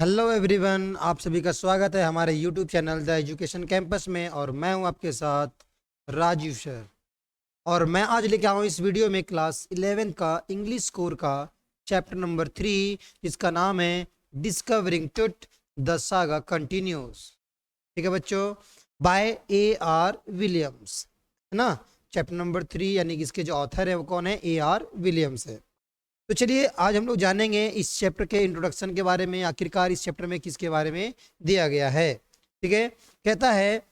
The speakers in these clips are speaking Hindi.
हेलो एवरीवन, आप सभी का स्वागत है हमारे YouTube channel the education campus में। और मैं हूं आपके साथ राजीव सर। और मैं आज लेके आऊँ इस वीडियो में क्लास 11 का इंग्लिश कोर का चैप्टर नंबर 3, जिसका नाम है discovering truth the saga continuous. ठीक है बच्चों, बाय A.R. विलियम्स, है ना। चैप्टर नंबर 3 यानी कि इसके जो ऑथर है वो कौन है? A.R. विलियम्स है। तो चलिए आज हम लोग जानेंगे इस चैप्टर के इंट्रोडक्शन के बारे में, आखिरकार इस चैप्टर में किसके बारे में दिया गया है। ठीक है, कहता है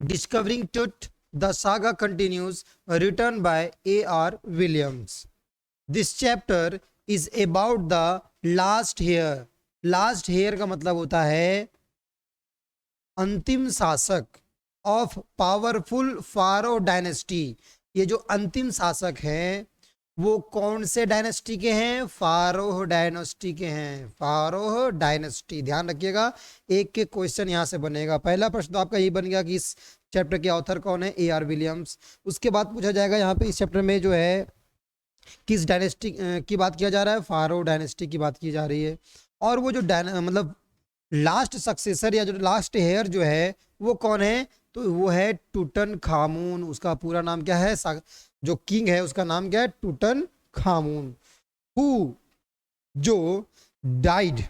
discovering truth the saga continues, written by A.R. Williams. This chapter is about the last heir. Last heir का मतलब होता है अंतिम शासक ऑफ पावरफुल फारो डायनेस्टी। ये जो अंतिम शासक हैं वो कौन से डायनेस्टी के हैं? फारोह डायनेस्टी के हैं। फारोह डायनेस्टी, ध्यान रखिएगा, एक के क्वेश्चन यहाँ से बनेगा। पहला प्रश्न तो आपका यही बन गया कि इस चैप्टर के ऑथर कौन है? A.R. विलियम्स। उसके बाद पूछा जाएगा यहाँ पे इस चैप्टर में जो है किस डायनेस्टी की बात किया जा रहा है? फारोह डायनेस्टी की बात की जा रही है। और वो जो मतलब लास्ट सक्सेसर या जो लास्ट हेयर जो है वो कौन है? तो वो है टूटन खामून। उसका पूरा नाम क्या है? जो किंग है उसका नाम क्या है? टूटन खामून। हु, जो डाइड,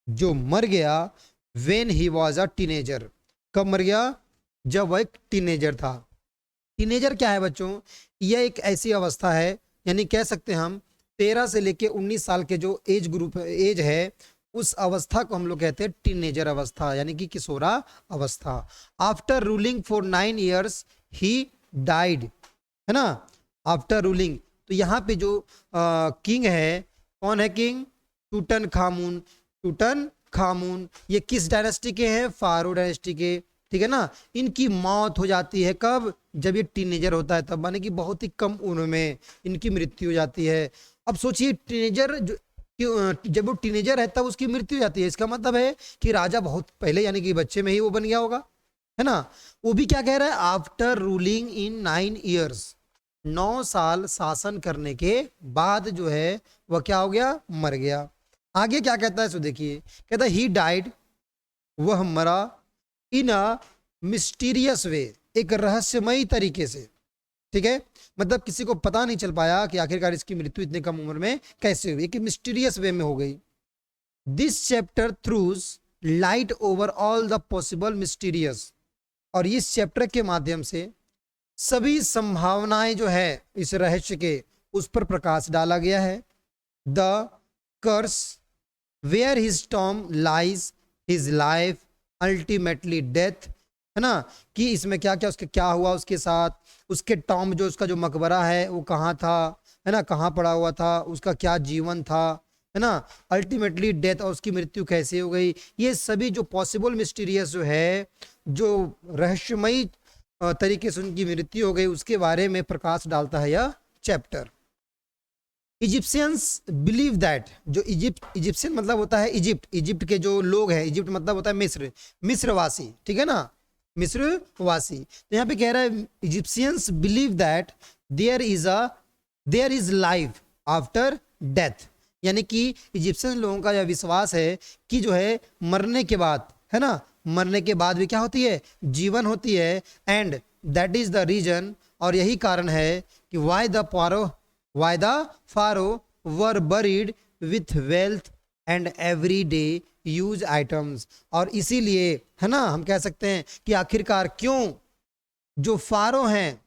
जो मर गया, when he was a teenager. कब मर गया? जब वह एक टीनेजर था। टीनेजर क्या है बच्चों? यह एक ऐसी अवस्था है, यानी कह सकते हैं हम 13 से लेके 19 साल के जो एज ग्रुप एज है, उस अवस्था को हम लोग कहते हैं टीनेजर अवस्था, यानी कि किशोरा अवस्था। After ruling for 9 years he died, है ना। आफ्टर रूलिंग, तो यहाँ पे जो किंग है, कौन है किंग? टूटन खामून। टूटन खामून ये किस डायनेस्टी के हैं? फारो डायनेस्टी के। ठीक है ना। इनकी मौत हो जाती है कब? जब ये टीनेजर होता है तब, माने कि बहुत ही कम उम्र में इनकी मृत्यु हो जाती है। अब सोचिए, टीनेजर जब वो टीनेजर है तब उसकी मृत्यु हो जाती है, इसका मतलब है कि राजा बहुत पहले, यानी कि बच्चे में ही वो बन गया होगा, है ना। वो भी क्या कह रहा है? आफ्टर रूलिंग इन 9 years, 9 साल शासन करने के बाद जो है वह क्या हो गया? मर गया। आगे क्या कहता है सो देखिए, कहता है ही डाइड, वह मरा, इन अ मिस्टीरियस वे, एक रहस्यमयी तरीके से। ठीक है, मतलब किसी को पता नहीं चल पाया कि आखिरकार इसकी मृत्यु इतने कम उम्र में कैसे हुई, कि मिस्टीरियस वे में हो गई। This chapter throughs light over all the possible mysterious, और इस चैप्टर के माध्यम से सभी संभावनाएं जो है इस रहस्य के, उस पर प्रकाश डाला गया है। The curse where his tomb lies, his life, ultimately death, है ना। कि इसमें क्या क्या उसके क्या हुआ उसके साथ, उसके टॉम जो उसका जो मकबरा है वो कहाँ था, है ना, कहाँ पड़ा हुआ था, उसका क्या जीवन था, है ना। अल्टीमेटली डेथ, और उसकी मृत्यु कैसे हो गई। ये सभी जो पॉसिबल मिस्टीरियस जो है, जो रहस्यमयी तरीके से उनकी मृत्यु हो गई, उसके बारे में प्रकाश डालता है यह चैप्टर। इजिप्शियंस बिलीव दैट, जो इजिप्शियन मतलब होता है इजिप्ट, इजिप्ट के जो लोग हैं, इजिप्ट मतलब होता है मिस्र, मिस्रवासी, ठीक है ना, मिस्रवासी। तो यहाँ पे कह रहा है Egyptians believe that there is life after death, यानी कि इजिप्शियन लोगों का यह विश्वास है कि जो है मरने के बाद, है ना, मरने के बाद भी क्या होती है? जीवन होती है। And that is the reason, और यही कारण है कि why the pharaoh were buried with wealth and everyday use items। और इसीलिए, है ना, हम कह सकते हैं कि आखिरकार क्यों जो फारो हैं,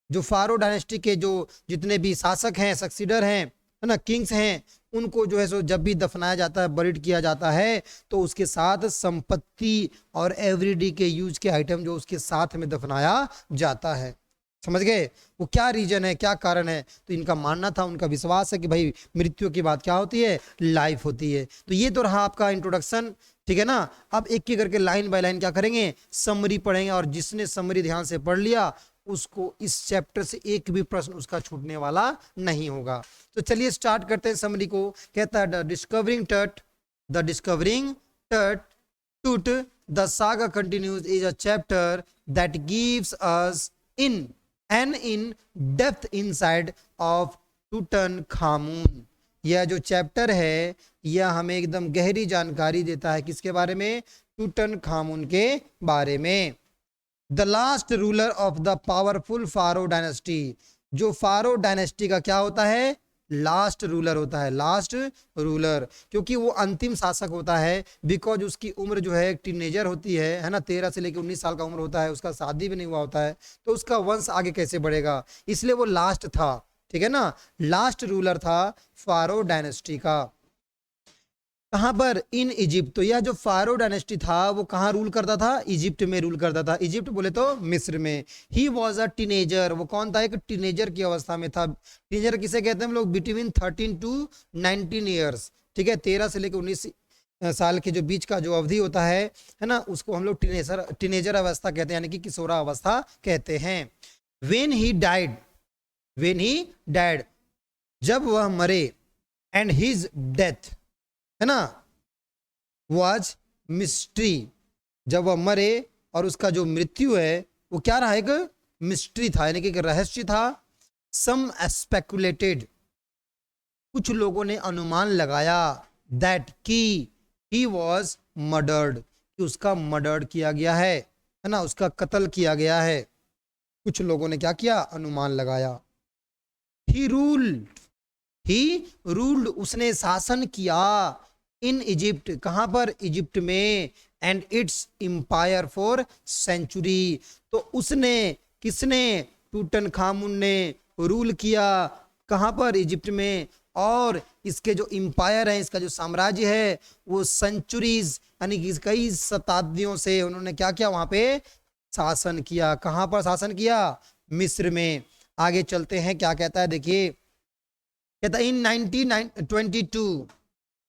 जो फारो डायनेस्टी के जो जितने भी शासक हैं, सक्सीडर हैं, है ना, किंग्स हैं, उनको जो है सो जब भी दफनाया जाता है, बरीड किया जाता है, तो उसके साथ संपत्ति और एवरीडे के यूज के आइटम जो उसके साथ में दफनाया जाता है। समझ गए? वो क्या रीजन है, क्या कारण है? तो इनका मानना था, उनका विश्वास है कि भाई मृत्यु के बाद क्या होती है? लाइफ होती है। तो ये तो रहा आपका इंट्रोडक्शन, ठीक है ना। अब एक एक करके लाइन बाय लाइन क्या करेंगे? समरी पढ़ेंगे, और जिसने समरी ध्यान से पढ़ लिया उसको इस चैप्टर से एक भी प्रश्न उसका छूटने वाला नहीं होगा। तो चलिए स्टार्ट करते हैं समरी को। कहता है the discovering truth the saga continues is a chapter that gives us in depth inside of Tutankhamun. यह जो चैप्टर है यह हमें एकदम गहरी जानकारी देता है किसके बारे में, टूटनखामुन के बारे में। The last ruler of the powerful pharaoh dynasty, जो फारो डायनेस्टी का क्या होता है, लास्ट रूलर होता है, लास्ट रूलर, क्योंकि वो अंतिम शासक होता है। बिकॉज उसकी उम्र जो है टीनेजर होती है ना, 13 से लेकर 19 साल का उम्र होता है, उसका शादी भी नहीं हुआ होता है, तो उसका वंश आगे कैसे बढ़ेगा, इसलिए वो लास्ट था, ठीक है ना, लास्ट रूलर था फारो डायनेस्टी का। कहां पर, इन इजिप्ट। तो यह जो फारो डायनेस्टी था वो कहां रूल करता था, इजिप्ट में रूल करता था। इजिप्ट बोले तो मिस्र में। ही वॉज अ टीनेजर, वो कौन था, एक टीनेजर की अवस्था में था। टीनेजर किसे कहते हैं हम लोग, बिटवीन 13 टू 19 ईयर्स, ठीक है, 13 से लेकर 19 साल के जो बीच का जो अवधि होता है ना, उसको हम लोग टीनेजर अवस्था कहते हैं, यानी कि किशोरा अवस्था कहते हैं। When he died, when he died, जब वह मरे, एंड हिज डेथ, है ना, वाज मिस्ट्री, जब वह मरे और उसका जो मृत्यु है वो क्या रहा, एक मिस्ट्री था, यानी कि एक रहस्य था। सम स्पेकुलेटेड, कुछ लोगों ने अनुमान लगाया, दैट की ही वॉज मर्डर्ड, कि उसका मर्डर किया गया है ना, उसका कत्ल किया गया है। कुछ लोगों ने क्या किया, अनुमान लगाया। ही रूल्ड, ही रूल्ड, उसने शासन किया, इन इजिप्ट, कहां पर, इजिप्ट में, and its empire for century. तो उसने, किसने, टूटनखामुन ने रूल किया, कहां पर, इजिप्ट में, और इसके जो एम्पायर है, इसका जो साम्राज्य है वो सेंचुरीज, यानी कि कई शताब्दियों से उन्होंने क्या किया, वहां पे शासन किया। कहां पर शासन किया, मिस्र में। आगे चलते हैं, क्या कहता है, देखिए, कहता है इन 1922,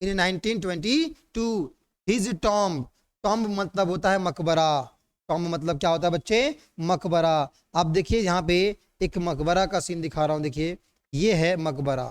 इन 1922 हिज टॉम्ब, टॉम्ब मतलब होता है मकबरा, टॉम्ब मतलब क्या होता है बच्चे, मकबरा। आप देखिए यहाँ पे एक मकबरा का सीन दिखा रहा हूँ, देखिए ये है मकबरा,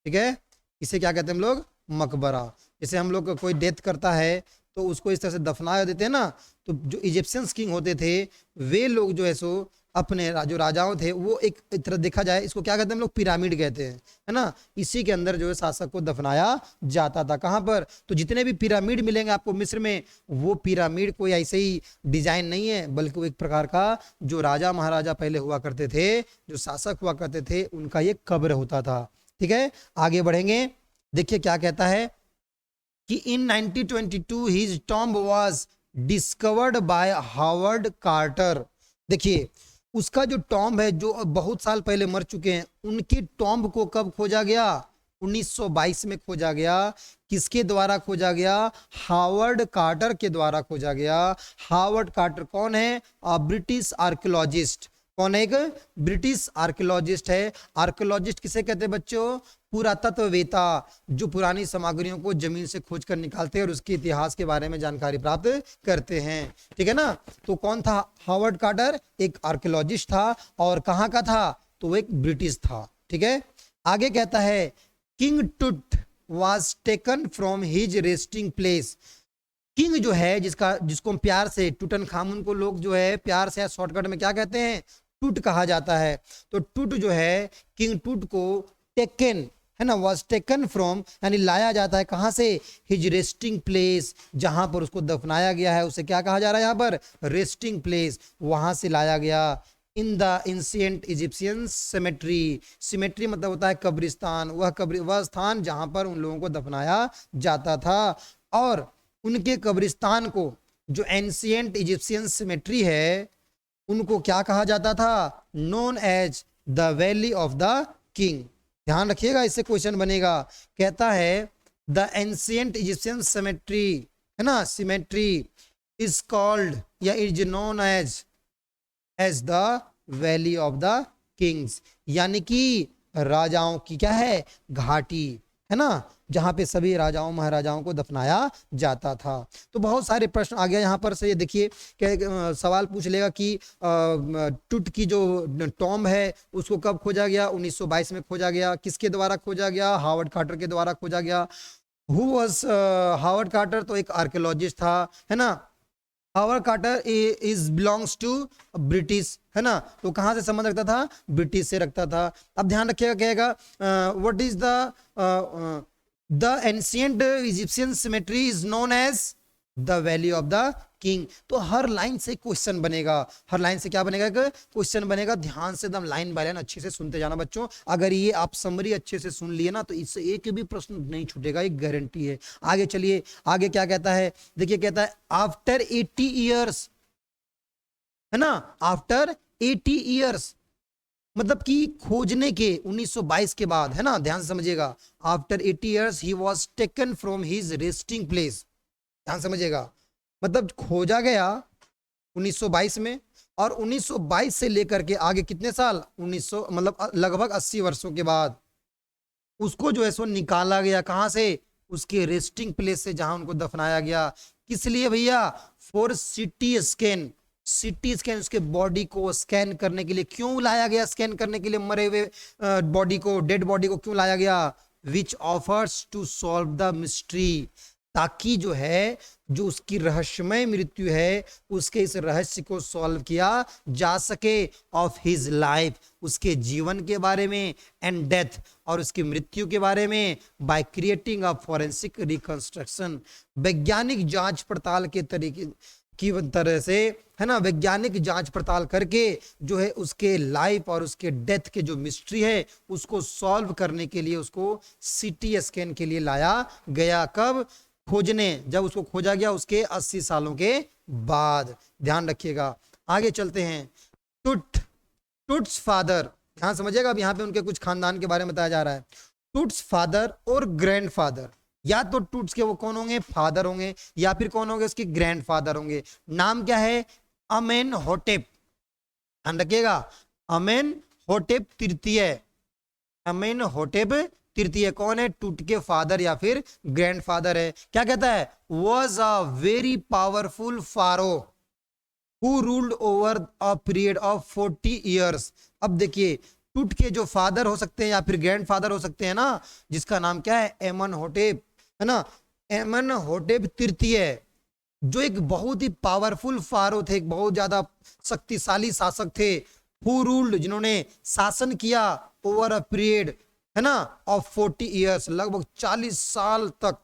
ठीक है, इसे क्या कहते हैं हम लोग, मकबरा। जैसे हम लोग कोई डेथ करता है तो उसको इस तरह से दफना देते हैं ना, तो जो इजिप्शियंस किंग होते थे वे लोग जो है सो अपने जो राजाओं थे वो एक तरह देखा जाए इसको क्या कहते हैं हम लोग, पिरामिड कहते हैं, है ना, इसी के अंदर जो है शासक को दफनाया जाता था। कहाँ पर, तो जितने भी पिरामिड मिलेंगे आपको मिस्र में, वो पिरामिड कोई ऐसे ही डिजाइन नहीं है, बल्कि वो एक प्रकार का जो राजा महाराजा पहले हुआ करते थे, जो शासक हुआ करते थे, उनका ये कब्र होता था। ठीक है, आगे बढ़ेंगे, देखिए क्या कहता है कि in 1922 his tomb was discovered by Howard Carter. देखिए उसका जो टॉम्ब है, जो बहुत साल पहले मर चुके हैं, उनके टॉम्ब को कब खोजा गया, 1922 में खोजा गया। किसके द्वारा खोजा गया, हावर्ड कार्टर के द्वारा खोजा गया। हावर्ड कार्टर कौन है, ब्रिटिश आर्कियोलॉजिस्ट, कौन है, एक ब्रिटिश आर्कियोलॉजिस्ट है। आर्कियोलॉजिस्ट किसे कहते हैं बच्चों, पुरातत्ववेता, जो पुरानी सामग्रियों को जमीन से खोज कर निकालते हैं और उसके इतिहास के बारे में जानकारी प्राप्त करते हैं। ठीक है ना, तो कौन था, हावर्ड कार्टर एक आर्कियोलॉजिस्ट था, और कहाँ का था, तो वो एक ब्रिटिश था। ठीक है, आगे कहता है किंग टूट was taken from his resting place. King जो है, जिसको हम प्यार से टूटनखामुन को लोग जो है प्यार से शॉर्टकट में क्या कहते हैं, टूट कहा जाता है। तो टूट जो है, किंग टूट को टेकन, है ना, वाज टेकन फ्रॉम, यानी लाया जाता है कहां से, हिज रेस्टिंग प्लेस, जहां पर उसको दफनाया गया है उसे क्या कहा जा रहा है यहाँ पर, रेस्टिंग प्लेस, वहां से लाया गया। In the ancient Egyptian symmetry, symmetry मतलब होता है कब्रिस्तान, वह स्थान जहां पर उन लोगों को दफनाया जाता था। और उनके कब्रिस्तान को, जो एंशिएंट इजिप्शियन सिमेट्री है, उनको क्या कहा जाता था, known as the valley of the king. ध्यान रखिएगा, इससे क्वेश्चन बनेगा। कहता है द एंशिएंट इजिप्शियन सिमेट्री, है ना, सिमेट्री इज कॉल्ड या is known as the valley of the kings, यानी कि राजाओं की क्या है, घाटी, है ना, जहां पे सभी राजाओं महाराजाओं को दफनाया जाता था। तो बहुत सारे प्रश्न आ गया यहाँ पर से, ये देखिए सवाल पूछ लेगा कि टूट की जो टॉम्ब है उसको कब खोजा गया, 1922 में खोजा गया। किसके द्वारा खोजा गया, हावर्ड कार्टर के द्वारा खोजा गया। हु वाज हावर्ड कार्टर, तो एक आर्कियोलॉजिस्ट था, है ना, Howard Carter is belongs to British, है ना, तो कहाँ से संबंध रखता था, ब्रिटिश से रखता था। अब ध्यान रखिएगा, कहेगा what is the ancient Egyptian cemetery is known as the valley of the king. तो हर लाइन से क्वेश्चन बनेगा, हर लाइन से क्या बनेगा, क्वेश्चन बनेगा। ध्यान से एकदम लाइन बाय लाइन अच्छे से सुनते जाना बच्चों। अगर ये आप समरी अच्छे से सुन लिए ना तो इससे एक भी प्रश्न नहीं छूटेगा, एक गारंटी है। आगे चलिए, आगे क्या कहता है, देखिए कहता है आफ्टर 80 ईयर्स, है ना, आफ्टर 80 ईयर्स, मतलब कि खोजने के 1922 के बाद, है ना, ध्यान से समझिएगा। After 80 years he was taken from his resting place, ध्यान समझिएगा, मतलब खोजा गया 1922 में, और 1922 से लेकर के आगे कितने साल, 1900 मतलब लगभग 80 वर्षों के बाद उसको जो है सो निकाला गया, कहां से, उसके रेस्टिंग प्लेस से, जहां उनको दफनाया गया। किस लिए भैया, for CT scan, CT scan, उसके बॉडी को स्कैन करने के लिए। क्यों लाया गया स्कैन करने के लिए मरे हुए बॉडी को, डेड बॉडी को क्यों लाया गया, which offers to solve the mystery, ताकि जो है जो उसकी रहस्यमय मृत्यु है उसके इस रहस्य को सॉल्व किया जा सके, ऑफ हिज लाइफ, उसके जीवन के बारे में, एंड डेथ, और उसकी मृत्यु के बारे में, by creating a forensic reconstruction, वैज्ञानिक जांच पड़ताल के तरीके की तरह से, है ना, वैज्ञानिक जांच पड़ताल करके जो है उसके लाइफ और उसके डेथ के जो मिस्ट्री है उसको सॉल्व करने के लिए उसको सीटी स्कैन के लिए लाया गया। कब, खोजने, जब उसको खोजा गया उसके 80 सालों के बाद। ध्यान रखिएगा, आगे चलते हैं। टुट्स फादर, ध्यान समझिएगा, अब यहाँ पे उनके कुछ खानदान के बारे में बताया जा रहा है। टुट्स फादर और ग्रैंडफादर, या तो टुट्स के वो कौन होंगे, फादर होंगे, या फिर कौन होंगे, उसके ग्रैंडफादर होंगे। नाम क्या है, अमेनहोटेप, ध्यान रखिएगा, अमेनहोटेप तृतीय, अमेनहोटेप तृतीय कौन है, टूट के फादर या फिर ग्रैंडफादर है। क्या कहता है, was a very powerful pharaoh who ruled over a period of 40 years. अब देखिए, टूट के जो फादर हो सकते हैं या फिर ग्रैंडफादर हो सकते हैं ना, जिसका नाम क्या है, एमनहोटेप, है ना, एमनहोटेप तृतीय, जो एक बहुत ही पावरफुल फारो थे, एक बहुत ज्यादा शक्तिशाली शासक थे। हु रूल्ड, जिन्होंने शासन किया, ओवर अ पीरियड, है ना, ऑफ 40 ईयर्स, लगभग 40 साल तक,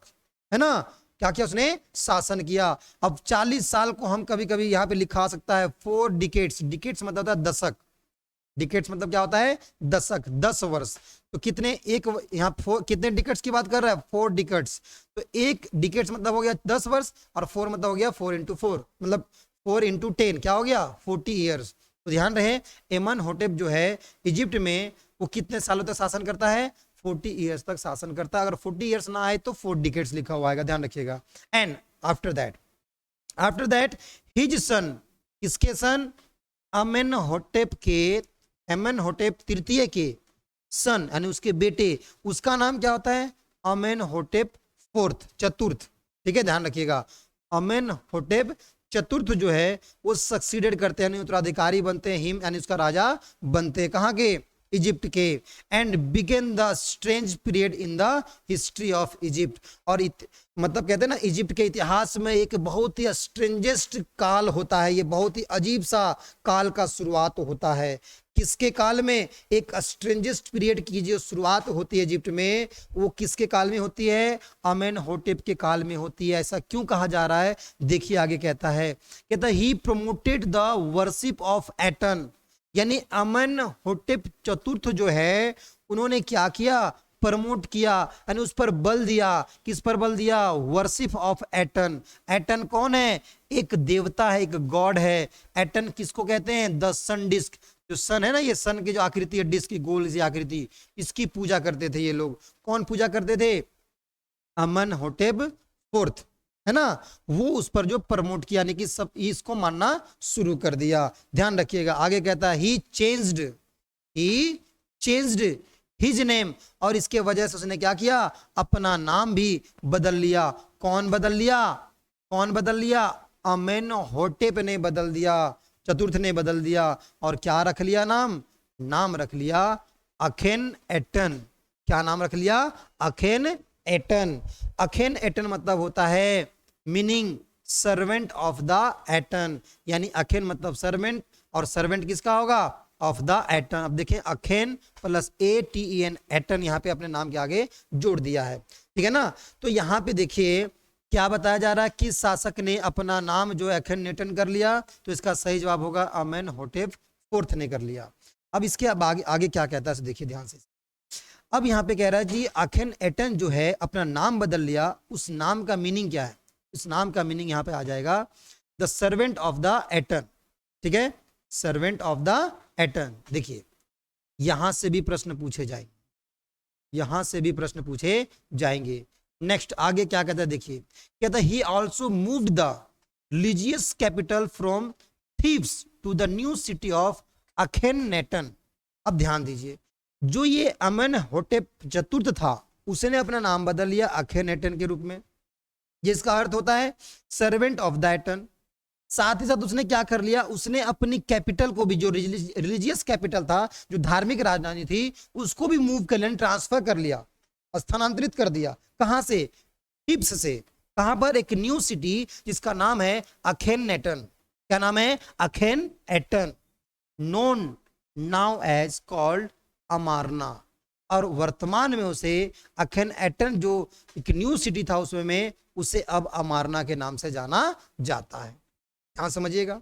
है ना, क्या किया उसने, शासन किया। अब 40 साल को हम कभी कभी यहाँ पे लिखा सकता है 4 डिकेट्स, डिकेट्स मतलब होता है दशक, डिकेट्स मतलब क्या होता है, दशक, 10 वर्ष। तो कितने, एक यहाँ कितने डिकेट्स की बात कर रहा है, 4 डिकेट्स, तो एक डिकेट्स मतलब हो गया 10 वर्ष, और 4 मतलब हो गया 4 into 4, मतलब 4 into 10 क्या हो गया, 40 ईयर्स। तो ध्यान रहे, एमनहोटेप जो है इजिप्ट में वो कितने सालों तक शासन करता है, 40 ईयर्स तक शासन करता है। अगर 40 ईयर्स ना आए तो 4 डिकेट्स लिखा हुआ आएगा, ध्यान रखिएगा। And after that his son, किसके सन, अमेनहोटेप के, एमनहोटेप तृतीय के सन, यानी उसके बेटे, उसका नाम क्या होता है, अमेनहोटेप फोर्थ, चतुर्थ, ठीक है, ध्यान रखिएगा। अमेनहोटेप चतुर्थ जो है वो सक्सीडेड करते हैं, उत्तराधिकारी बनते हैं, हिम यानी उसका राजा बनते हैं, कहाँ के, इजिप्ट के। And began the strange period in the history of Egypt, और मतलब कहते हैं ना, इजिप्ट के इतिहास में एक बहुत ही स्ट्रेंजेस्ट काल होता है, ये बहुत ही अजीब सा काल का शुरुआत होता है। किसके काल में, एक स्ट्रेंजेस्ट पीरियड की जो शुरुआत होती है इजिप्ट में, वो किसके काल में होती है, अमेनहोटेप के काल में होती है। ऐसा क्यों कहा जा रहा है, देखिए आगे कहता है, कहता है he promoted the worship of Aten, यानी अमेनहोटेप चतुर्थ जो है उन्होंने क्या किया, प्रमोट किया, यानी उस पर बल दिया। किस पर बल दिया, वर्शिप ऑफ एटन। एटन कौन है, एक देवता है, एक गॉड है। एटन किसको कहते हैं, द सन डिस्क, जो सन है ना, ये सन की जो आकृति है, डिस्क की गोल सी आकृति, इसकी पूजा करते थे ये लोग। कौन पूजा करते थे, अमेनहोटेप फोर्थ, है ना, वो उस पर जो प्रमोट किया, यानी कि सब इसको मानना शुरू कर दिया। ध्यान रखिएगा, आगे कहता है ही चेंज्ड हिज नेम, और इसके वजह से उसने क्या किया, अपना नाम भी बदल लिया। कौन बदल लिया, कौन बदल लिया, अमेनहोटेप ने बदल दिया, चतुर्थ ने बदल दिया, और क्या रख लिया नाम, नाम रख लिया अखेन एटन। क्या नाम रख लिया, अखेन एटन। अखेन एटन मतलब होता है meaning servant of the Eton, यानी अखेन मतलब सर्वेंट और सर्वेंट किसका होगा, ऑफ द एटन। अब देखें अखेन प्लस ATEN एटन यहाँ पे अपने नाम के आगे जोड़ दिया है, ठीक है ना। तो यहाँ पे देखिए क्या बताया जा रहा है कि शासक ने अपना नाम जो है अखेननेटन कर लिया, तो इसका सही जवाब होगा अमेनहोटेप फोर्थ ने कर लिया। अब इसके अब आगे क्या कहता है देखिए ध्यान से। अब यहाँ पे कह रहा है जी अखेनएटन जो है अपना नाम बदल लिया, उस नाम का मीनिंग क्या है, उस नाम का मीनिंग यहाँ पे आ जाएगा the servant of the Eton, ठीक है, सर्वेंट ऑफ द एटन। देखिए यहां से भी प्रश्न पूछे जाएंगे, यहां से भी प्रश्न पूछे जाएंगे। नेक्स्ट आगे क्या कहता है देखिए, कहता है he also moved the religious capital from Thebes to the new city of Akhenaten. अब ध्यान दीजिए, जो ये अमेनहोटेप चतुर्थ था उसने अपना नाम बदल लिया अखेननेटन के रूप में, जिसका अर्थ होता है सर्वेंट ऑफ द एटन। साथ ही साथ उसने क्या कर लिया, उसने अपनी कैपिटल को भी, जो रिलीजियस कैपिटल था, जो धार्मिक राजधानी थी, उसको भी मूव कर लिया, ट्रांसफर कर लिया, स्थानांतरित कर दिया। कहां से, टिप्स से। कहां पर, एक न्यू सिटी जिसका नाम है अखेननेटन। क्या नाम है, अखेनएटन, नोन नाउ एज कॉल्ड अमारना। और वर्तमान में उसे अखेनएटन जो एक न्यू सिटी था उसमें में उसे अब अमारना के नाम से जाना जाता है। ध्यान समझिएगा।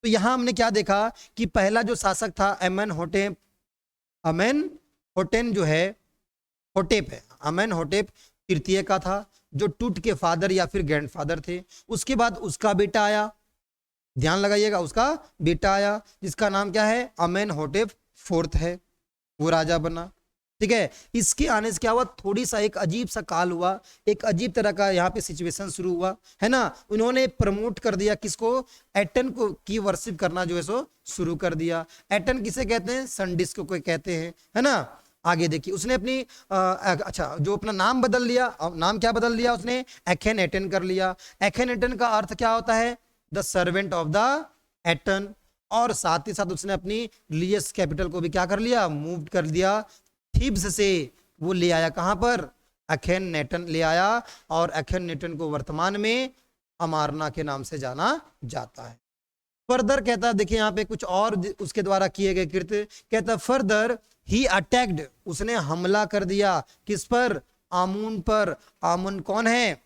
तो यहां हमने क्या देखा कि पहला जो शासक था अमेनहोटेप, अमेनहोटेन जो है होटेप है, अमेनहोटेप तृतीय का था, जो टूट के फादर या फिर ग्रैंडफादर थे। उसके बाद उसका बेटा आया, ध्यान लगाइएगा, उसका बेटा आया जिसका नाम क्या है, अमेनहोटेप फोर्थ है, वो राजा बना, ठीक है। इसके आने से क्या हुआ, थोड़ी सा एक अजीब सा काल हुआ, एक अजीब तरह का यहाँ पे सिचुएशन शुरू हुआ, है ना। उन्होंने प्रमोट कर दिया किसको, एटन को, की वर्शिप करना जो है सो शुरू कर दिया। एटन किसे कहते हैं, सन डिस्क को कहते हैं, है ना। आगे देखिए उसने अपनी अच्छा जो अपना नाम बदल लिया, नाम क्या बदल लिया उसने, अखेनएटन कर लिया। अखेनएटन का अर्थ क्या होता है, the servant of the Eton. और साथ ही साथ उसने अपनी रिलीजियस कैपिटल को भी क्या कर लिया, मूव कर दिया, थीब्स से वो ले आया कहां पर, अखेननेटन ले आया। और अखेननेटन को वर्तमान में अमारना के नाम से जाना जाता है। फर्दर कहता है, देखिए यहाँ पे कुछ और उसके द्वारा किए गए कृत्य, कहता है फर्दर ही अटैक्ड, उसने हमला कर दिया किस पर, आमुन पर। आमुन कौन है,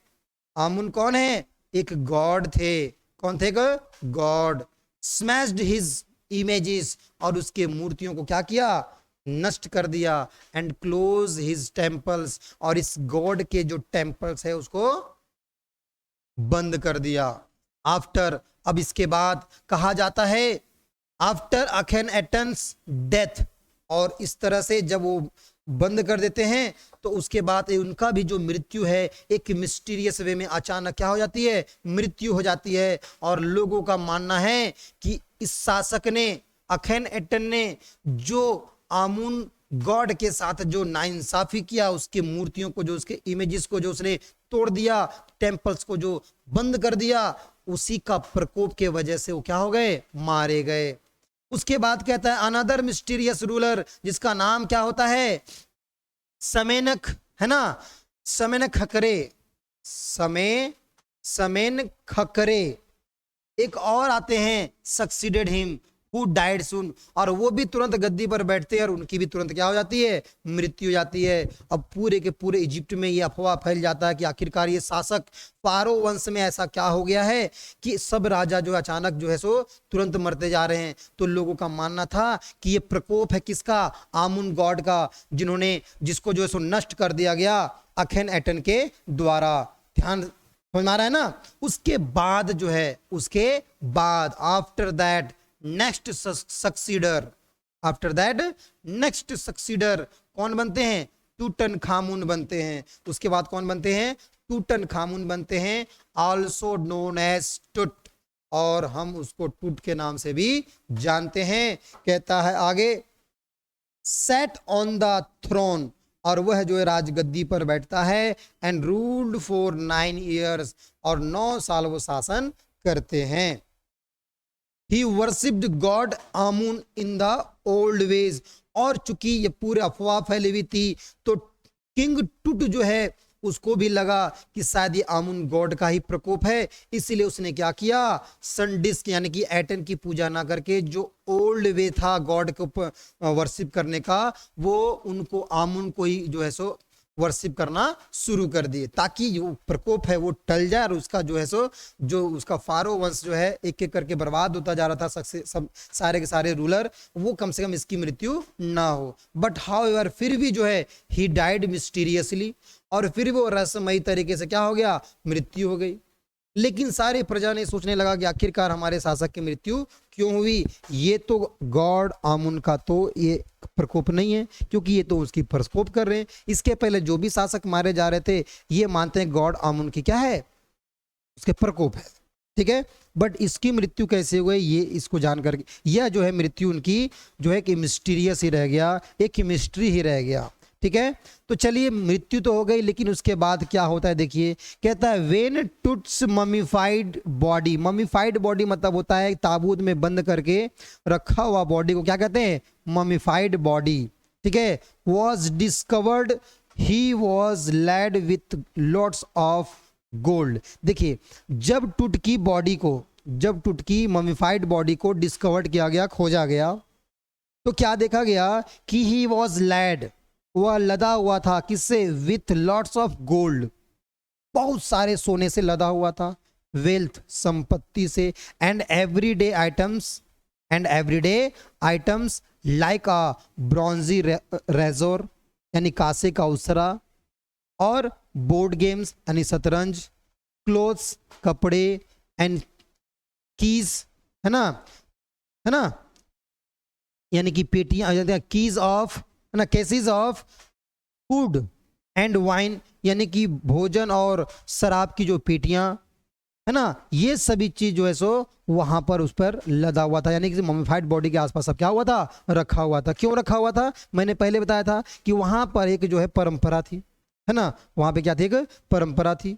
आमुन कौन है, एक गॉड थे, कौन थे, गॉड। स्मैश्ड हिज इमेजेस, और उसके मूर्तियों को क्या किया, नष्ट कर दिया। एंड क्लोज हिज टेम्पल्स, और इस गॉड के जो टेम्पल्स है उसको बंद कर दिया। आफ्टर, अब इसके बाद कहा जाता है आफ्टर अखेनएटन्स डेथ, और इस तरह से जब वो बंद कर देते हैं तो उसके बाद उनका भी जो मृत्यु है एक मिस्टीरियस वे में अचानक क्या हो जाती है, मृत्यु हो जाती है। और लोगों का मानना है कि इस शासक ने, अखेनएटन ने, जो आमुन गॉड के साथ जो नाइंसाफी किया, उसके मूर्तियों को, जो उसके इमेजेस को जो उसने तोड़ दिया, टेम्पल्स को जो बंद कर दिया, उसी का प्रकोप के वजह से वो क्या हो गए, मारे गए। उसके बाद कहता है अनदर मिस्टीरियस रूलर, जिसका नाम क्या होता है, समेनक, है ना, समेनक खकरे, समेन खकरे। एक और आते हैं सक्सीडेड हिम हु डाइड सून, और वो भी तुरंत गद्दी पर बैठते हैं और उनकी भी तुरंत क्या हो जाती है, मृत्यु हो जाती है। अब पूरे के पूरे इजिप्ट में ये अफवाह फैल जाता है कि आखिरकार ये शासक फारो वंश में ऐसा क्या हो गया है कि सब राजा जो अचानक जो है सो तुरंत मरते जा रहे हैं। तो लोगों का मानना था कि ये प्रकोप है किसका, आमुन गॉड का, जिन्होंने, जिसको जो है सो नष्ट कर दिया गया अखेनएटन के द्वारा। ध्यान समझ में आ रहा है ना। उसके बाद जो है, उसके बाद after that next successor, after that next successor कौन बनते हैं, टूटनखामुन बनते हैं। उसके बाद कौन बनते हैं, टूटनखामुन बनते हैं, आल्सो नोन एज टूट, और हम उसको टूट के नाम से भी जानते हैं। कहता है आगे सेट ऑन द थ्रोन, और वह जो है राजगद्दी पर बैठता है, एंड रूल्ड फॉर 9 years, और 9 साल वो शासन करते हैं। He worshipped God Amun in the old ways, और चूंकि ये पूरे अफवाह फैली हुई थी तो किंग टुट जो है उसको भी लगा कि शायद ये आमुन गॉड का ही प्रकोप है, इसीलिए उसने क्या किया, सन डिस्क यानी कि एटन की पूजा ना करके जो ओल्ड वे था गॉड को वर्शिप करने का, वो उनको आमुन को ही जो है सो वर्शिप करना शुरू कर दिए, ताकि जो प्रकोप है वो टल जाए और उसका जो है सो जो उसका फारो वंश जो है एक एक करके बर्बाद होता जा रहा था, सब सारे के सारे रूलर, वो कम से कम इसकी मृत्यु ना हो। बट हाउ एवर फिर भी जो है ही डाइड मिस्टीरियसली, और फिर वो रहस्यमयी तरीके से क्या हो गया, मृत्यु हो गई। लेकिन सारी प्रजा ने सोचने लगा कि आखिरकार हमारे शासक की मृत्यु क्यों हुई, ये तो गॉड आमुन का तो ये प्रकोप नहीं है, क्योंकि ये तो उसकी प्रकोप कर रहे हैं। इसके पहले जो भी शासक मारे जा रहे थे ये मानते हैं गॉड आमुन की क्या है, उसके प्रकोप है, ठीक है। बट इसकी मृत्यु कैसे हुई, ये इसको जानकर यह जो है मृत्यु उनकी जो है कि मिस्टीरियस ही रह गया, एक मिस्ट्री ही रह गया, ठीक है। तो चलिए मृत्यु तो हो गई, लेकिन उसके बाद क्या होता है देखिए, कहता है when Tut's mummified body, mummified body मतलब होता है ताबूत में बंद करके रखा हुआ बॉडी को क्या कहते हैं, ममीफाइड बॉडी, ठीक है। Was discovered he was laid with lots of gold. देखिए जब टुटकी बॉडी को, जब टुटकी ममीफाइड बॉडी को डिस्कवर्ड किया गया, खोजा गया, तो क्या देखा गया कि ही वॉज लैड, वह लदा हुआ था किससे, विथ लॉट्स ऑफ गोल्ड, बहुत सारे सोने से लदा हुआ था, वेल्थ संपत्ति से, and everyday items, and everyday items like a bronze razor यानी कांसे का उसरा, और बोर्ड गेम्स यानी शतरंज, क्लोथ्स कपड़े, एंड कीज है ना यानी कि पेटियां, कीज ऑफ है ना, cases of food and wine यानी कि भोजन और शराब की जो पेटियां है ना, ये सभी चीज जो है सो वहां पर उस पर लदा हुआ था, यानी कि ममीफाइड बॉडी के आसपास सब क्या हुआ था, रखा हुआ था। क्यों रखा हुआ था, मैंने पहले बताया था कि वहां पर एक जो है परंपरा थी, है ना, वहां पे क्या थी, एक परंपरा थी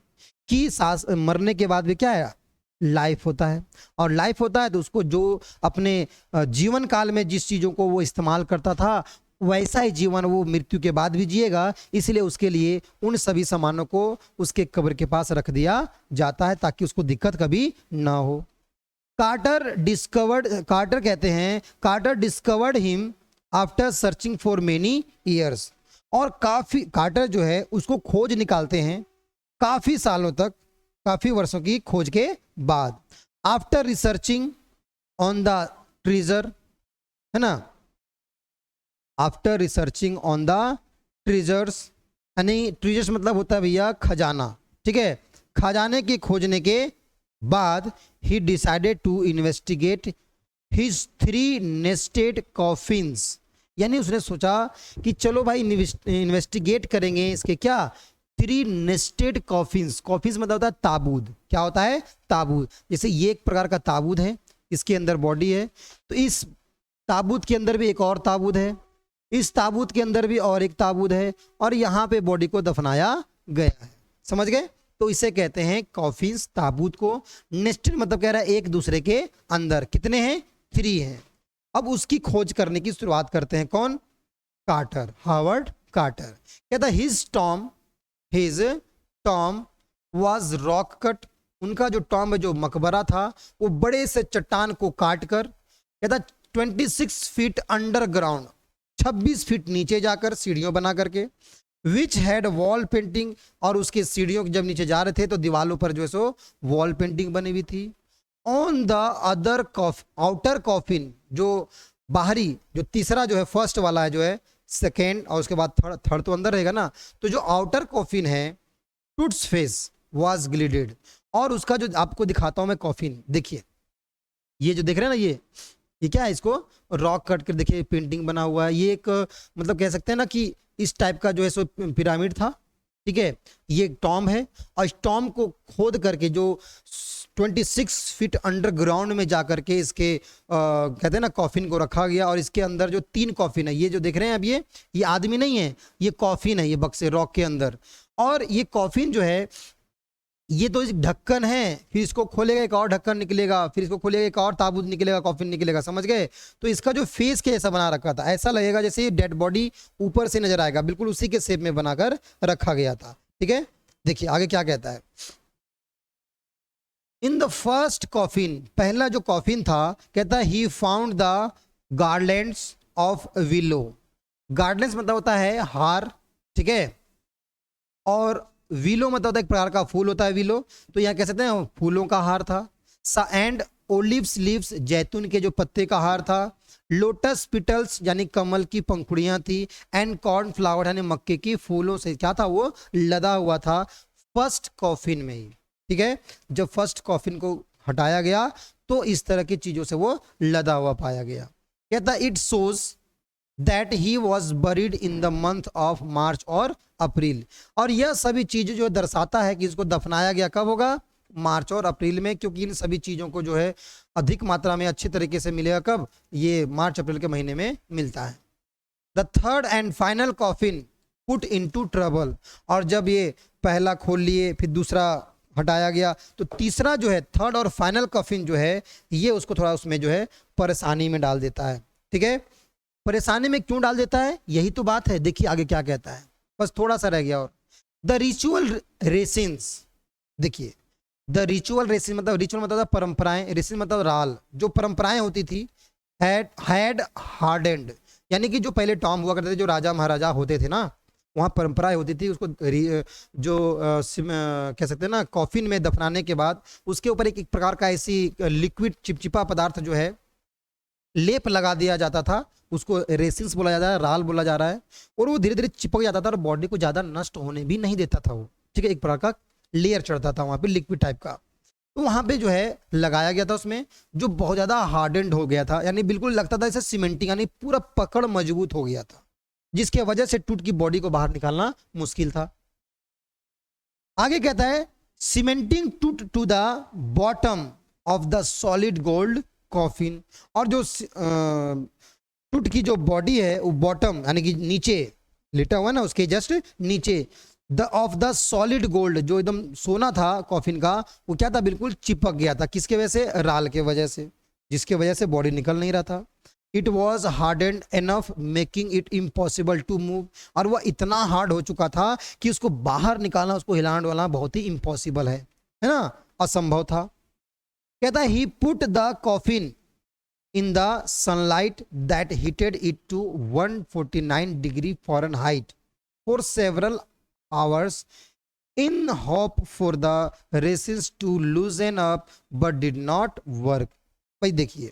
कि सास मरने के बाद भी क्या है, लाइफ होता है, और लाइफ होता है तो उसको जो अपने जीवन काल में जिस चीजों को वो इस्तेमाल करता था वैसा ही जीवन वो मृत्यु के बाद भी जिएगा, इसलिए उसके लिए उन सभी सामानों को उसके कब्र के पास रख दिया जाता है ताकि उसको दिक्कत कभी ना हो। कार्टर कहते हैं, Carter discovered him after searching for many years, और कार्टर जो है उसको खोज निकालते हैं काफी सालों तक, काफी वर्षों की खोज के बाद, after researching on the treasure, है ना, after researching on the treasures, यानी ट्रेजर्स मतलब होता है भैया खजाना, ठीक है, खजाने के खोजने के बाद ही decided to investigate his 3 nested coffins, यानी उसने सोचा कि चलो भाई इन्वेस्टिगेट करेंगे इसके क्या 3 नेस्टेड कॉफिन्स, कॉफिन्स मतलब होता है ताबूत, क्या होता है, ताबूत। जैसे ये एक प्रकार का ताबूत है, इसके अंदर बॉडी है, तो इस ताबूत के अंदर भी एक और ताबूत है, इस ताबूत के अंदर भी और एक ताबूत है, और यहाँ पे बॉडी को दफनाया गया है, समझ गए। तो इसे कहते हैं कॉफिन्स, ताबूत को। नेस्टेड मतलब कह रहा है एक दूसरे के अंदर, कितने हैं, 3 हैं। अब उसकी खोज करने की शुरुआत करते हैं, कौन, कार्टर, हावर्ड कार्टर। कहता his Tom was rock cut, उनका जो टॉम है, जो मकबरा था, वो बड़े से चट्टान को काट कर, कहता 26 फीट अंडरग्राउंड, 26 फीट नीचे जाकर सीढ़ियों बना करके, विच हैड वॉल पेंटिंग, और उसके सीढ़ियों जब नीचे जा रहे थे तो दीवालों पर जो है सो वॉल पेंटिंग बनी हुई थी। On the other outer coffin, जो बाहरी, जो तीसरा जो है, फर्स्ट वाला है जो है, सेकेंड और उसके बाद थर्ड तो अंदर रहेगा ना, तो जो आउटर कॉफिन है, टुट्स फेस वाज ग्लिडेड, और उसका जो आपको दिखाता हूं मैं कॉफिन, देखिए ये जो देख रहे हैं ना, ये क्या है, इसको रॉक कट कर देखिए पेंटिंग बना हुआ है, ये एक मतलब कह सकते हैं ना कि इस टाइप का जो है सो पिरामिड था, ठीक है। ये टॉम है, और इस टॉम को खोद करके जो 26 फीट अंडरग्राउंड में जाकर के इसके कहते हैं ना कॉफिन को रखा गया, और इसके अंदर जो 3 कॉफिन है, ये जो देख रहे हैं अब, ये आदमी नहीं है, ये कॉफिन है, ये बक्से रॉक के अंदर, और ये कॉफिन जो है ये तो ढक्कन है, फिर इसको खोलेगा एक और ढक्कन निकलेगा, फिर इसको खोलेगा एक और ताबूत निकलेगा, कॉफिन निकलेगा, समझ गए। तो इसका जो फेस कैसा बना रखा था, ऐसा लगेगा जैसे डेड बॉडी ऊपर से नजर आएगा, बिल्कुल उसी के शेप में बनाकर रखा गया था, ठीक है। देखिए आगे क्या कहता है। इन द फर्स्ट कॉफिन, पहला जो कॉफिन था, कहता है he found the garlands of willow. Garlands मतलब होता है हार, ठीक है, और विलो मतलब होता है एक प्रकार का फूल होता है विलो, तो यहाँ कह सकते हैं फूलों का हार था। एंड ओलिव्स लीव्स, जैतून के जो पत्ते का हार था। लोटस पिटल्स यानी कमल की पंखुड़ियां थी। एंड कॉर्न फ्लावर यानी मक्के की फूलों से क्या था, वो लदा हुआ था फर्स्ट कॉफिन में ही, ठीक है। जब फर्स्ट कॉफिन को हटाया गया तो इस तरह की चीजों से वो लदा हुआ पाया गया। कहता it shows that he was buried in the month of March और अप्रैल। और यह सभी चीजें जो दर्शाता है कि इसको दफनाया गया कब होगा, मार्च और अप्रैल में, क्योंकि इन सभी चीजों को जो है अधिक मात्रा में अच्छी तरीके से मिलेगा कब, ये मार्च अप्रैल के महीने में मिलता है। The third and final coffin put into trouble. और जब ये पहला खोल लिए फिर दूसरा हटाया गया तो तीसरा जो है थर्ड और फाइनल कॉफिन जो है ये उसको थोड़ा उसमें जो है परेशानी में डाल देता है, ठीक है। परेशानी में क्यों डाल देता है, यही तो बात है। देखिए आगे क्या कहता है, बस थोड़ा सा रह गया और। द रिचुअल रेसिन्स, देखिए द रिचुअल रेसिन मतलब, रिचुअल मतलब परंपराएं, रेसिन मतलब राल, जो परंपराएं होती थी हैड हार्डेंड, यानी कि जो पहले टॉम हुआ करते थे, जो राजा महाराजा होते थे ना, वहाँ परंपराएं होती थी उसको जो कह सकते हैं ना कॉफिन में दफनाने के बाद उसके ऊपर एक प्रकार का ऐसी लिक्विड चिपचिपा पदार्थ जो है लेप लगा दिया जाता था, उसको रेसिन्स बोला जाता है, राल बोला जा रहा है, और वो धीरे धीरे चिपक जाता था और बॉडी को ज्यादा नष्ट होने भी नहीं देता था वो, ठीक है। एक प्रकार का लेयर चढ़ता था वहां पे लिक्विड टाइप का, तो वहां पे जो है लगाया गया था उसमें, जो बहुत ज्यादा हार्डेंड हो गया था, यानी बिल्कुल लगता था जैसे सीमेंटिंग, यानी पूरा पकड़ मजबूत हो गया था, जिसके वजह से टूट की बॉडी को बाहर निकालना मुश्किल था। आगे कहता है cementing to the bottom of the solid gold coffin. और जो टूट की जो बॉडी है वो बॉटम यानी कि नीचे लेटा हुआ है ना, उसके जस्ट नीचे the of the solid gold, जो एकदम सोना था कॉफिन का, वो क्या था, बिल्कुल चिपक गया था। किसके वजह से, राल के वजह से, जिसके वजह से बॉडी निकल नहीं रहा था। It was hardened enough making it impossible to move. और वह इतना हार्ड हो चुका था कि उसको बाहर निकालना, उसको हिलाना डुलाना बहुत ही इम्पॉसिबल है ना, असंभव था। कहता है he put the coffin in the sunlight that heated it to 149 degree Fahrenheit for several hours in hope for the resins to loosen up but did not work। भाई देखिए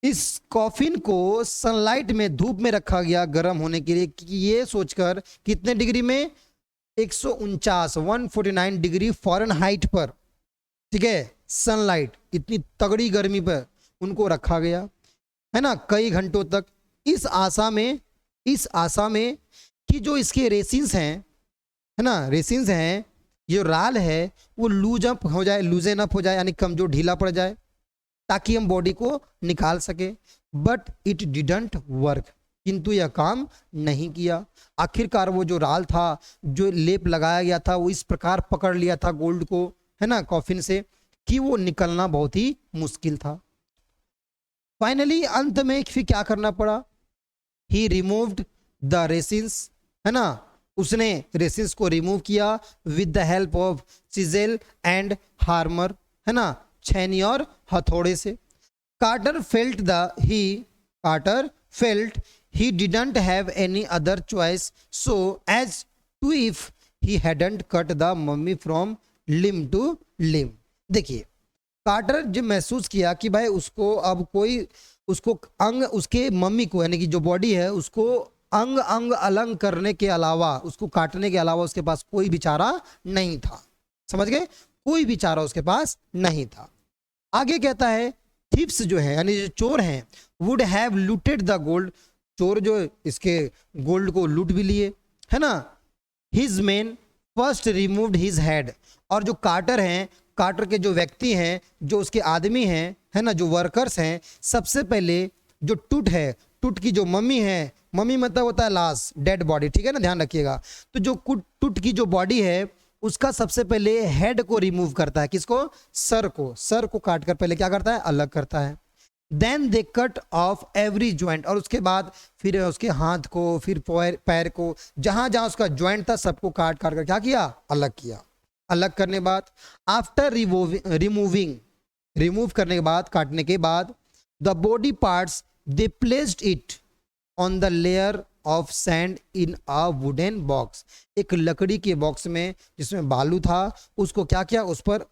इस कॉफिन को सनलाइट में, धूप में रखा गया गर्म होने के लिए, कि ये सोचकर कितने डिग्री में, 149 डिग्री फ़ारेनहाइट पर, ठीक है, सनलाइट इतनी तगड़ी गर्मी पर उनको रखा गया है ना कई घंटों तक, इस आशा में कि जो इसके रेसिन्स हैं है ना, रेसिन्स हैं, ये राल है, वो लूजन अप हो जाए, यानी कमजोर ढीला पड़ जाए, ताकि हम बॉडी को निकाल सके। बट इट डिडंट वर्क, किंतु यह काम नहीं किया। आखिरकार वो जो राल था, जो लेप लगाया गया था, वो इस प्रकार पकड़ लिया था गोल्ड को, है ना, कॉफिन से, कि वो निकलना बहुत ही मुश्किल था। फाइनली अंत में फिर क्या करना पड़ा, ही रिमूव्ड द रेसिन्स, है ना, उसने रेसिन्स को रिमूव किया with the help of chisel and hammer, है ना, छेनी और हथौड़े से। Carter felt he didn't have any other choice so as to if he hadn't cut the mummy from limb to limb. देखिए कार्टर जब महसूस किया कि भाई उसको अब कोई, उसको अंग, उसके मम्मी को यानी कि जो बॉडी है उसको अंग अंग अलग करने के अलावा, उसको काटने के अलावा उसके पास कोई भी चारा नहीं था। समझ गए, कोई भी चारा उसके पास नहीं था। आगे कहता है थीप्स जो है यानी जो चोर हैं, would have looted the gold, चोर जो इसके गोल्ड को लूट भी लिए, है ना। His main first removed his head, और जो कार्टर हैं, कार्टर के जो व्यक्ति हैं, जो उसके आदमी हैं, है ना, जो वर्कर्स हैं, सबसे पहले जो टूट है, टूट की जो मम्मी है, मम्मी मतलब होता है लाश, डेड बॉडी, ठीक है ना, ध्यान रखिएगा। तो जो टूट की जो बॉडी है उसका सबसे पहले हेड को रिमूव करता है, किसको, सर को काट कर पहले क्या करता है, अलग करता है। Then they cut off every joint, और उसके बाद फिर उसके हाथ को, फिर पैर को, जहां जहां उसका ज्वाइंट था सबको काट काट कर क्या किया, अलग किया। अलग करने के बाद आफ्टर रिमूव करने के बाद, काटने के बाद, the body parts they placed it on the layer of sand in a wooden box, एक लकड़ी के बॉक्स में जिसमें बालू था, उसको क्या किया, उस पर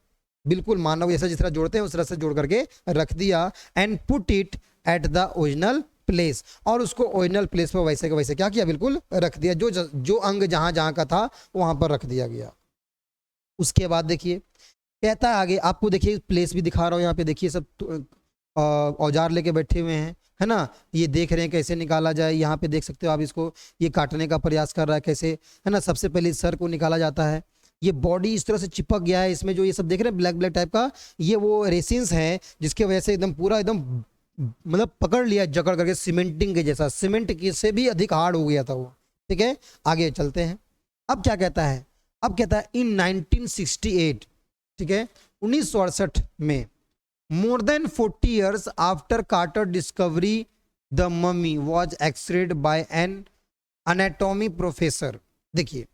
बिल्कुल मानव ऐसा जिस तरह जोड़ते हैं उस तरह से जोड़ करके रख दिया। And put it at the original place, और उसको ओरिजिनल प्लेस पर वैसे का वैसे क्या किया, बिल्कुल रख दिया, जो अंग जहां जहां का था वहां पर रख दिया गया। उसके बाद देखिए कहता है आगे, आपको देखिए प्लेस भी दिखा रहा हूं, यहाँ पे देखिए सब औजार लेके बैठे हुए हैं, है ना, ये देख रहे हैं कैसे निकाला जाए। यहाँ पे देख सकते हो आप इसको, ये काटने का प्रयास कर रहा है कैसे, है ना। सबसे पहले सर को निकाला जाता है, ये बॉडी इस तरह से चिपक गया है, इसमें जो ये सब देख रहे हैं ब्लैक ब्लैक टाइप का, ये वो रेसिन्स हैं जिसके वजह से एकदम पूरा एकदम मतलब पकड़ लिया जकड़ करके, सीमेंटिंग के जैसा, सीमेंट की से भी अधिक हार्ड हो गया था वो। ठीक है, आगे चलते हैं। अब क्या कहता है, अब कहता है इन 1968, ठीक है 1968 में, more than 40 years after Carter discovery, the mummy was x-rayed by an anatomy professor। देखिए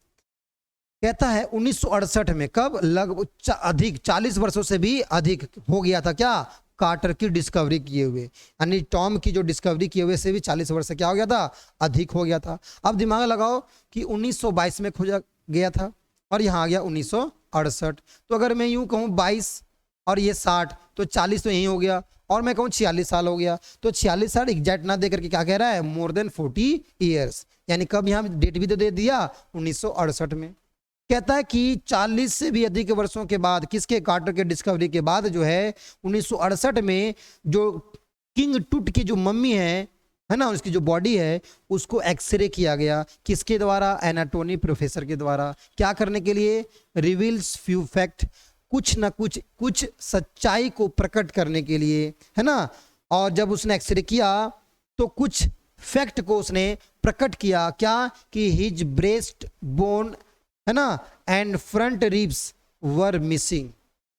कहता है 1968 में, कब, लगभग अधिक 40 वर्षों से भी अधिक हो गया था क्या, कार्टर की डिस्कवरी किए हुए, यानी टॉम की जो डिस्कवरी किए हुए से भी 40 वर्ष से क्या हो गया था, अधिक हो गया था। अब दिमाग लगाओ कि 1922 में खोजा गया था और यहाँ आ गया 1968, तो अगर मैं यूं कहूँ 22 और ये 60 तो 40 तो यही हो गया, और मैं कहूँ 46 साल हो गया, तो 46 साल एग्जैक्ट ना दे करके क्या कह रहा है, मोर देन 40 ईयर्स, यानी कब, यहाँ डेट भी तो दे दिया 1968 में। कहता है कि 40 से भी अधिक वर्षों के बाद, किसके, कार्टर के डिस्कवरी के बाद जो है 1968 में जो किंग टूट की जो मम्मी है ना, उसकी जो बॉडी है उसको एक्सरे किया गया, किसके द्वारा, एनाटॉमी प्रोफेसर के द्वारा। क्या करने के लिए, रिवील्स फ्यू फैक्ट, कुछ ना कुछ सच्चाई को प्रकट करने के लिए, है ना। और जब उसने एक्सरे किया तो कुछ फैक्ट को उसने प्रकट किया, क्या, कि हिज ब्रेस्ट बोन, है ना, and front ribs were missing.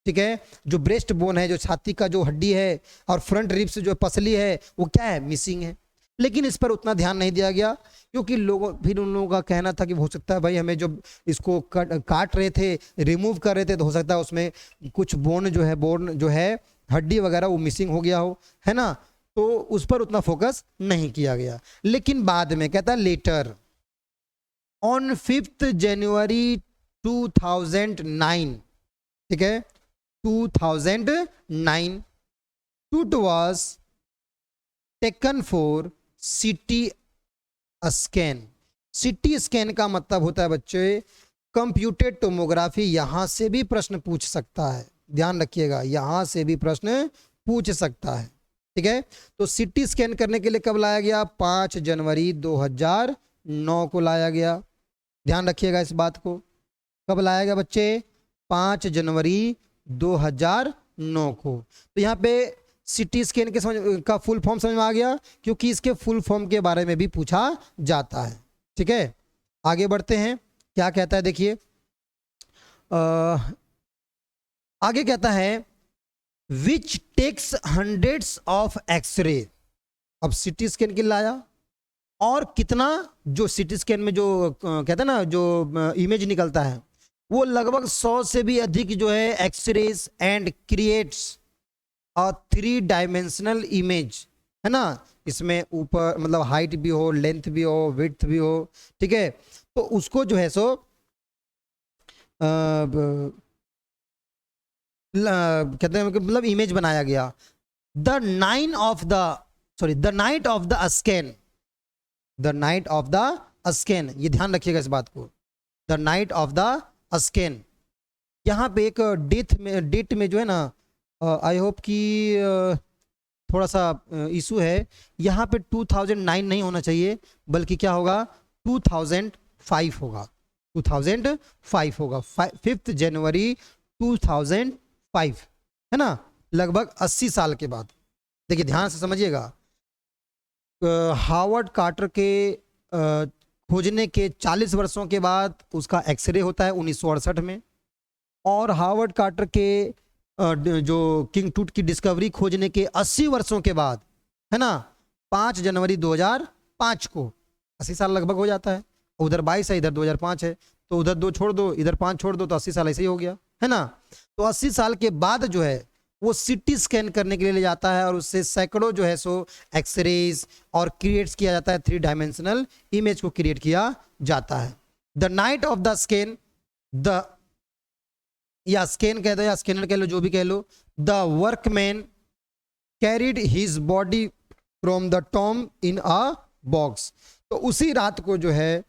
ठीक है, जो ब्रेस्ट बोन है, जो छाती का जो हड्डी है, और फ्रंट रिब्स जो पसली है वो क्या है, मिसिंग है। लेकिन इस पर उतना ध्यान नहीं दिया गया, क्योंकि लोगों, फिर उन लोगों का कहना था कि हो सकता है भाई हमें जब इसको काट रहे थे, रिमूव कर रहे थे, तो हो सकता है उसमें कुछ बोन जो है हड्डी वगैरह वो मिसिंग हो गया हो, है ना, तो उस पर उतना फोकस नहीं किया गया। लेकिन बाद में कहता है लेटर ऑन 5 जनवरी 2009, ठीक है 2009, टूट was taken for CT scan. CT scan का मतलब होता है बच्चे कंप्यूटेड टोमोग्राफी। यहां से भी प्रश्न पूछ सकता है, ध्यान रखिएगा, यहां से भी प्रश्न पूछ सकता है। ठीक है, तो सिटी स्कैन करने के लिए कब लाया गया, 5 जनवरी 2009 को लाया गया। ध्यान रखिएगा इस बात को, कब लाया गया बच्चे, 5 जनवरी 2009 को। तो यहाँ पे सिटी स्कैन के समझ का फुल फॉर्म समझ में आ गया, क्योंकि इसके फुल फॉर्म के बारे में भी पूछा जाता है। ठीक है, आगे बढ़ते हैं, क्या कहता है देखिए, आगे कहता है which takes hundreds of x-ray. अब सिटी स्कैन के लाया, और कितना, जो सिटी स्कैन में जो कहते हैं ना जो इमेज निकलता है वो लगभग 100 से भी अधिक जो है x-rays and creates a 3 dimensional image, है ना। इसमें ऊपर मतलब हाइट भी हो, लेंथ भी हो, विड्थ भी हो, ठीक है, तो उसको जो है सो कहते हैं मतलब इमेज बनाया गया। The night of the scan, the night of the scan, ये ध्यान रखिएगा इस बात को, the night of the scan. यहाँ पे एक डेट में जो है ना, आई होप कि थोड़ा सा इशू है, यहाँ पे 2009 नहीं होना चाहिए, बल्कि क्या होगा 2005 होगा, 2005 होगा, 5 जनवरी 2005, है ना, लगभग 80 साल के बाद। देखिए ध्यान से समझिएगा, हावर्ड कार्टर के खोजने के 40 वर्षों के बाद उसका एक्सरे होता है 1968 में, और हावर्ड कार्टर के जो किंग टूट की डिस्कवरी खोजने के 80 वर्षों के बाद है ना, 5 जनवरी 2005 को, 80 साल लगभग हो जाता है। उधर 22 है, इधर 2005 है, तो उधर 2 छोड़ दो, इधर 5 छोड़ दो, तो 80 साल ऐसे ही हो गया, है ना। तो 80 साल के बाद जो है वो सिटी स्कैन करने के लिए ले जाता है और उससे सैकड़ों जो है सो एक्सरेज और क्रिएट्स किया जाता है, 3 डायमेंशनल इमेज को क्रिएट किया जाता है। The night of the scan, the या स्कैन कह दो या स्कैनर कह लो, जो भी कह लो, the workman carried his body from the tomb in a box. तो उसी रात को जो है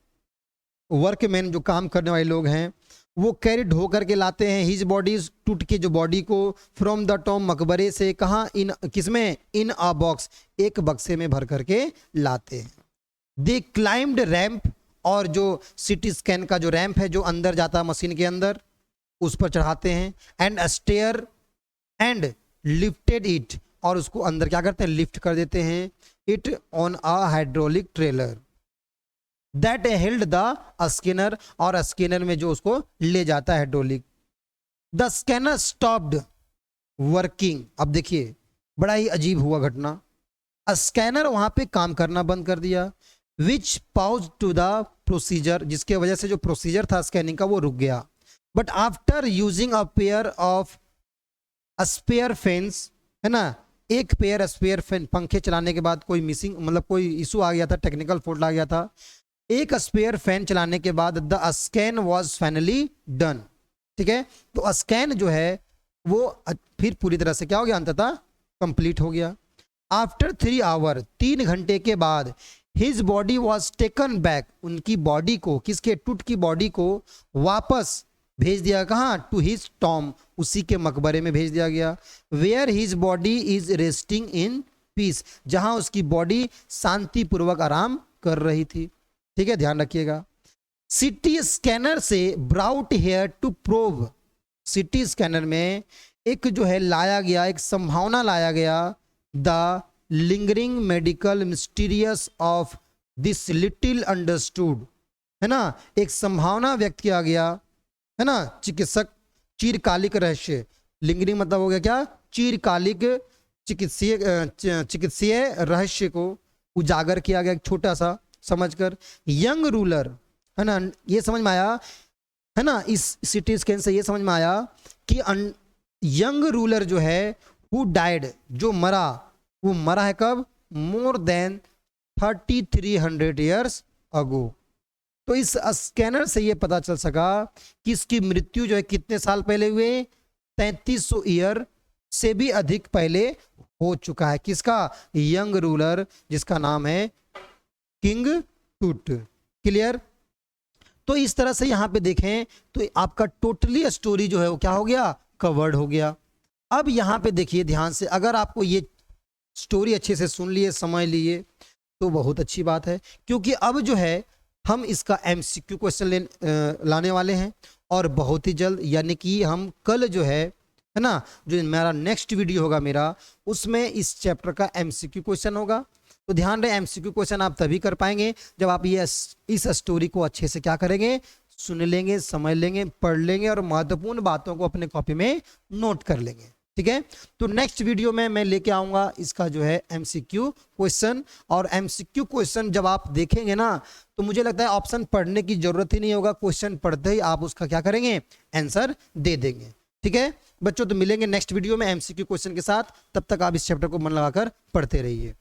वर्कमैन, जो काम करने वाले लोग हैं, वो कैरिड होकर के लाते हैं हिज बॉडी, टूट के जो बॉडी को, फ्रॉम द टॉम मकबरे से, कहाँ, इन किसमें, इन अ बॉक्स, एक बक्से में भर करके लाते हैं। दे क्लाइम्ड रैंप, और जो सिटी स्कैन का जो रैंप है जो अंदर जाता है मशीन के अंदर, उस पर चढ़ाते हैं। And stair and lifted it, और उसको अंदर क्या करते हैं, लिफ्ट कर देते हैं, it on a hydraulic trailer that held the scanner, और स्कैनर में जो उसको ले जाता है hydraulic. The scanner stopped working. अब देखिए बड़ा ही अजीब हुआ घटना, स्कैनर वहां पे काम करना बंद कर दिया, विच पाउज टू द प्रोसीजर, जिसके वजह से जो प्रोसीजर था स्कैनिंग का वो रुक गया। But after using a pair of spare fans, है ना, एक पेयर स्पेयर फैन, पंखे चलाने के बाद कोई मिसिंग, मतलब कोई इशू आ गया था, टेक्निकल फॉल्ट आ गया था, एक स्पेयर फैन चलाने के बाद the scan was finally done. ठीक है, तो स्कैन जो है वो फिर पूरी तरह से क्या हो गया, अंततः कंप्लीट हो गया। आफ्टर 3 आवर, 3 घंटे के बाद, his body was taken back, उनकी बॉडी को, किसके, टूट की बॉडी को वापस भेज दिया, कहाँ, टू हिज टॉम, उसी के मकबरे में भेज दिया गया। Where his body is resting in peace, जहां उसकी बॉडी शांतिपूर्वक आराम कर रही थी। ठीक है, ध्यान रखिएगा। सिटी स्कैनर से brought here to prove, CT scanner में एक जो है लाया गया, एक संभावना लाया गया, the lingering medical mysterious of this little understood, है ना, एक संभावना व्यक्त किया गया, है ना, चिकित्सक चिरकालिक रहस्य, लिंगरिंग मतलब हो गया क्या, चिरकालिक चिकित्सीय रहस्य को उजागर किया गया, छोटा सा समझकर। यंग रूलर, है ना, ये समझ में आया, है ना, इस सिटी स्कैन से ये समझ में आया कि यंग रूलर जो है हु डाइड, जो मरा, वो मरा है कब, मोर देन 3300 ईयर्स अगो। तो इस स्कैनर से ये पता चल सका कि इसकी मृत्यु जो है कितने साल पहले हुए, 3300 ईयर से भी अधिक पहले हो चुका है। किसका, यंग रूलर, जिसका नाम है किंग टूट। क्लियर। तो इस तरह से यहां पे देखें तो आपका टोटली स्टोरी जो है वो क्या हो गया, कवर्ड हो गया। अब यहां पे देखिए ध्यान से, अगर आपको ये स्टोरी अच्छे से सुन लिए, समझ लिए, तो बहुत अच्छी बात है, क्योंकि अब जो है हम इसका एमसीक्यू क्वेश्चन लाने वाले हैं, और बहुत ही जल्द, यानी कि हम कल जो है ना, जो मेरा नेक्स्ट वीडियो होगा मेरा, उसमें इस चैप्टर का एमसीक्यू क्वेश्चन होगा। तो ध्यान रहे, एमसीक्यू क्वेश्चन आप तभी कर पाएंगे जब आप ये इस स्टोरी को अच्छे से क्या करेंगे, सुन लेंगे, समझ लेंगे, पढ़ लेंगे, और महत्वपूर्ण बातों को अपने कॉपी में नोट कर लेंगे। ठीक है, तो नेक्स्ट वीडियो में मैं लेके आऊंगा इसका जो है एमसीक्यू क्वेश्चन, और एमसीक्यू क्वेश्चन जब आप देखेंगे ना, तो मुझे लगता है ऑप्शन पढ़ने की जरूरत ही नहीं होगा, क्वेश्चन पढ़ते ही आप उसका क्या करेंगे, आंसर दे देंगे। ठीक है बच्चों, तो मिलेंगे नेक्स्ट वीडियो में एमसीक्यू क्वेश्चन के साथ, तब तक आप इस चैप्टर को मन लगाकर पढ़ते रहिए।